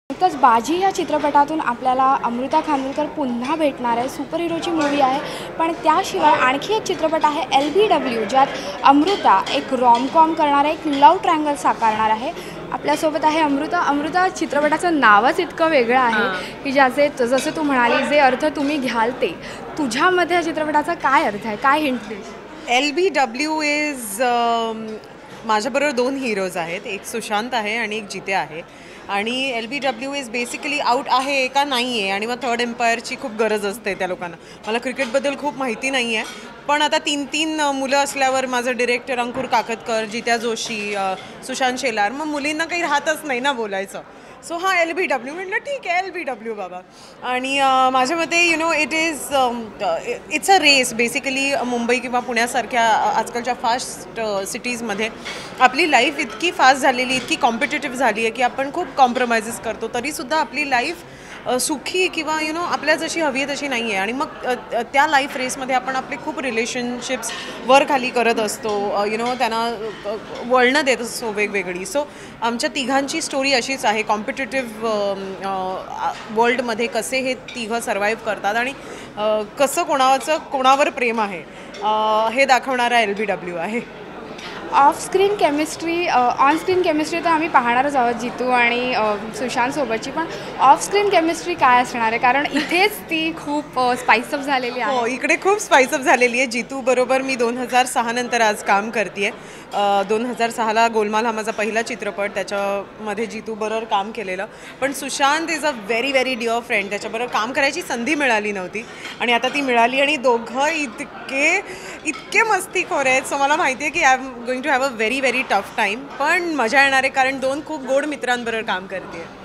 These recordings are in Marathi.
नुकताच बाजी या चित्रपटातून आपल्याला अमृता खानविलकर पुन्हा भेटणार आहे। सुपर हिरोची मूवी आहे, पण त्याशिवाय आणखी एक चित्रपट आहे LBW, ज्यात अमृता एक रॉमकॉम करणार आहे, एक लव्ह ट्रायंगल साकारणार आहे। आपल्यासोबत आहे अमृता चित्रपटाचं नावच इतकं वेगळं आहे की ज्याचे जसं तू म्हणाली जे अर्थ तुम्ही घ्याल ते तुझ्यामध्ये या चित्रपटाचा काय अर्थ आहे, काय हिंट देईल? LBW इज माझ्याबरोबर 2 हिरोज आहेत, एक सुशांत आहे आणि एक जिते आहे। आणि LBW इज बेसिकली आउट आहे का नाही आहे, आणि मग थर्ड एम्पायरची खूप गरज असते त्या लोकांना। मला क्रिकेटबद्दल खूप माहिती नाही आहे, पण आता 3 मुलं असल्यावर माझं डिरेक्टर अंकुर काकतकर, जित्या जोशी, सुशांत शेलार, मग मुलींना काही राहतच नाही ना बोलायचं। सो हा LBW म्हटलं ठीक आहे LBW बाबा। आणि माझ्या मते it's a race basically. Mumbai किंवा पुण्यासारख्या आजकालच्या फास्ट सिटीजमध्ये आपली लाईफ इतकी फास्ट झालेली, इतकी कॉम्पिटेटिव्ह झाली आहे की आपण खूप कॉम्प्रोमाइजेस करतो, तरीसुद्धा आपली लाईफ सुखी किंवा आपल्या जशी हवी आहे तशी नाही आहे। आणि मग त्या लाईफ रेसमध्ये आपण आपले खूप रिलेशनशिप्स वर खाली करत असतो, त्यांना वळणं देत असतो वेगवेगळी। सो आमच्या तिघांची स्टोरी अशीच आहे, कॉम्पिटेटिव्ह वर्ल्डमध्ये कसे हे तिघं सर्वाईव्ह करतात आणि कसं कोणावर प्रेम आहे हे दाखवणारा LBW आहे। ऑन स्क्रीन केमिस्ट्री तर आम्ही पाहणारच आहोत जितू आणि सुशांतसोबतची, पण ऑफ स्क्रीन केमिस्ट्री काय असणार आहे? कारण इथेच ती खूप स्पाइसअप झालेली आहे। हो, इकडे खूप स्पाइसअप झालेली आहे। जितू बरोबर मी 2006 नंतर आज काम करते आहे। 2006ला गोलमाल हा माझा पहिला चित्रपट, त्याच्यामध्ये जितू बरोबर काम केलेलं। पण Sushant is a very very dear friend, त्याच्याबरोबर काम करायची संधी मिळाली नव्हती आणि आता ती मिळाली, आणि दोघं इतके मस्तीखोर आहेत। सो मला माहिती आहे की I am going to have a very very tough time, पण मजा येणार आहे कारण 2 खूप गोड मित्रांबरोबर काम करते आहे।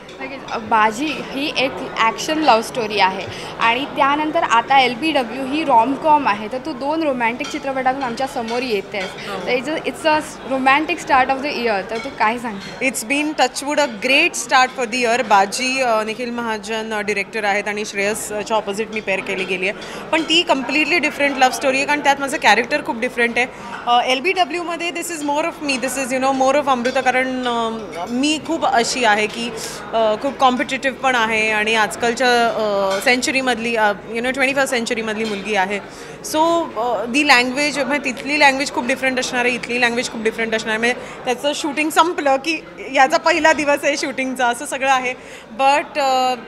बाजी ही एक ॲक्शन लव्ह स्टोरी आहे आणि त्यानंतर आता LBW ही रॉमकॉम आहे, तर तू 2 रोमॅन्टिक चित्रपटातून आमच्या समोर येतेस, तर it's a romantic start of the year, तर तू काय सांगते? It's been touchwood a great start for the year. Baji Nikhil Mahajan director आहेत आणि श्रेयसच्या ऑपोजिट मी पेअर केली गेली आहे, पण ती कम्प्लिटली डिफरंट लव्ह स्टोरी आहे, कारण त्यात माझं कॅरेक्टर खूप डिफरंट आहे। LBWमध्ये this is more of me, this is more of Amruta, कारण मी खूप अशी आहे की खूप कॉम्पिटेटिव्ह पण आहे आणि आजकालच्या सेंचुरीमधली 21st सेंचुरीमधली मुलगी आहे। सो दी लँग्वेज म्हणजे तिथली लँग्वेज खूप डिफरंट असणार आहे, इथली लँग्वेज खूप डिफरंट असणार आहे। म्हणजे त्याचं शूटिंग संपलं की याचा पहिला दिवस आहे शूटिंगचा, असं सगळं आहे। बट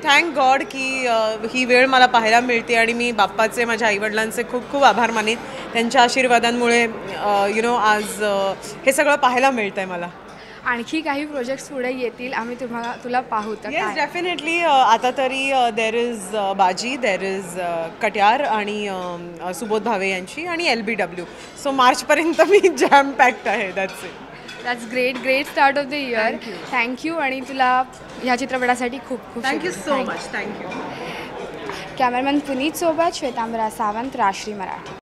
थँक गॉड की ही वेळ मला पाहायला मिळते आणि मी बाप्पाचे, माझ्या आईवडिलांचे खूप खूप आभार मानेन। त्यांच्या आशीर्वादांमुळे आज हे सगळं पाहायला मिळतं आहे मला। आणखी काही प्रोजेक्ट्स पुढे येतील, आम्ही तुला पाहू तर? Yes, definitely. आता तरी there is Baji, there is कट्यार आणि सुबोध भावे यांची आणि LBW। सो मार्चपर्यंत मी जॅम पॅक्ड आहे। That's great start of the year. Thank you आणि तुला ह्या चित्रपटासाठी खूप खूप thank you so much. Thank you. Cameraman Puneet सोबत श्वेतांबरा सावंत, राष्ट्रीय मराठी।